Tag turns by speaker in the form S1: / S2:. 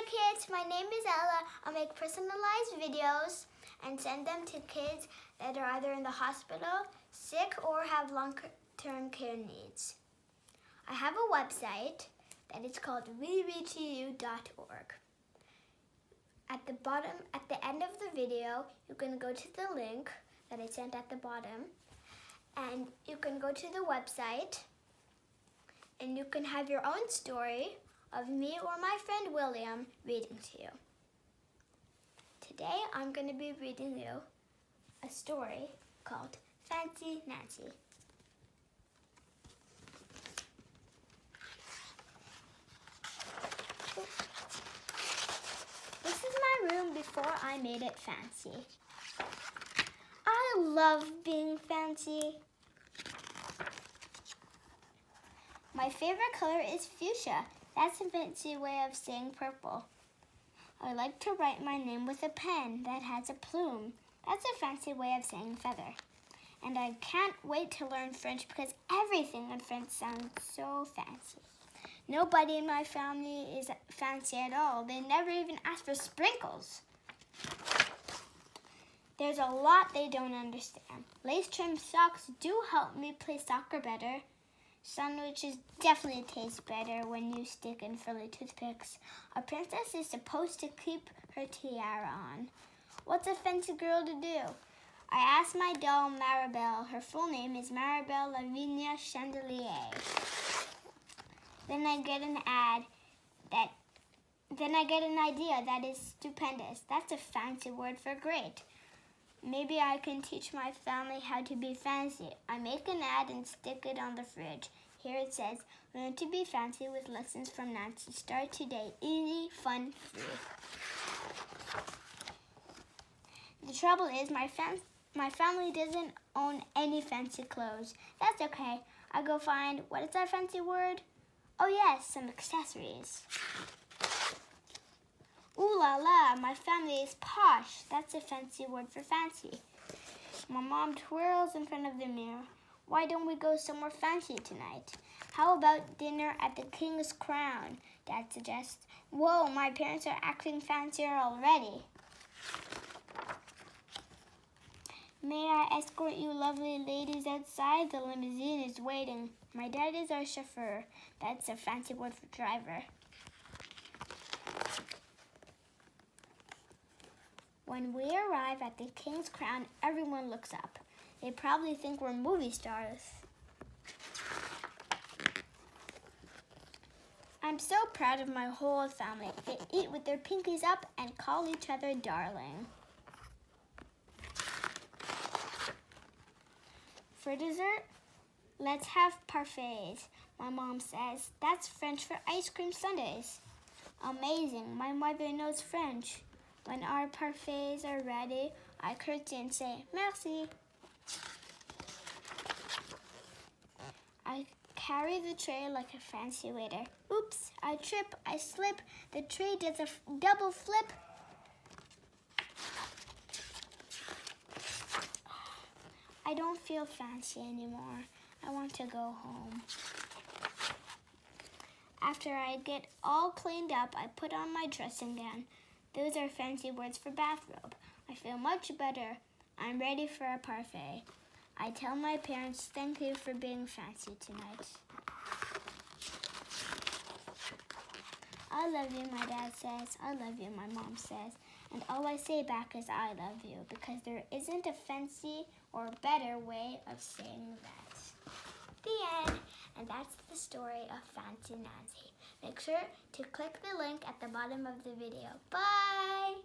S1: kids, my name is Ella. I make personalized videos and send them to kids that are either in the hospital, sick, or have long-term care needs. I have a website that is called WEREAD2U.org. At the end of the video, you can go to the link that I sent at the bottom, and you can go to the website, and you can have your own story of me or my friend William reading to you. Today, I'm going to be reading you a story called Fancy Nancy. This is my room before I made it fancy. I love being fancy. My favorite color is fuchsia. That's a fancy way of saying purple. I like to write my name with a pen that has a plume. That's a fancy way of saying feather. And I can't wait to learn French because everything in French sounds so fancy. Nobody in my family is fancy at all. They never even ask for sprinkles. There's a lot they don't understand. Lace-trimmed socks do help me play soccer better. Sandwiches definitely taste better when you stick in frilly toothpicks. A princess is supposed to keep her tiara on. What's a fancy girl to do? I asked my doll Maribel. Her full name is Maribel Lavinia Chandelier. Then I get an idea that is stupendous. That's a fancy word for great. Maybe I can teach my family how to be fancy. I make an ad and stick it on the fridge. Here it says, learn to be fancy with lessons from Nancy. Start today. Easy, fun, free. The trouble is my family doesn't own any fancy clothes. That's okay. I go find, what is that fancy word? Oh yes, some accessories. Ooh la la, my family is posh. That's a fancy word for fancy. My mom twirls in front of the mirror. Why don't we go somewhere fancy tonight? How about dinner at the King's Crown? Dad suggests. Whoa, my parents are acting fancier already. May I escort you lovely ladies outside? The limousine is waiting. My dad is our chauffeur. That's a fancy word for driver. When we arrive at the King's Crown, everyone looks up. They probably think we're movie stars. I'm so proud of my whole family. They eat with their pinkies up and call each other darling. For dessert, let's have parfaits. My mom says, that's French for ice cream sundaes. Amazing, my mother knows French. When our parfaits are ready, I curtsy and say, merci. I carry the tray like a fancy waiter. Oops, I trip, I slip. The tray does a double flip. I don't feel fancy anymore. I want to go home. After I get all cleaned up, I put on my dressing gown. Those are fancy words for bathrobe. I feel much better. I'm ready for a parfait. I tell my parents, thank you for being fancy tonight. I love you, my dad says. I love you, my mom says. And all I say back is I love you, because there isn't a fancy or better way of saying that. The end. And that's the story of Fancy Nancy. Make sure to click the link at the bottom of the video. Bye!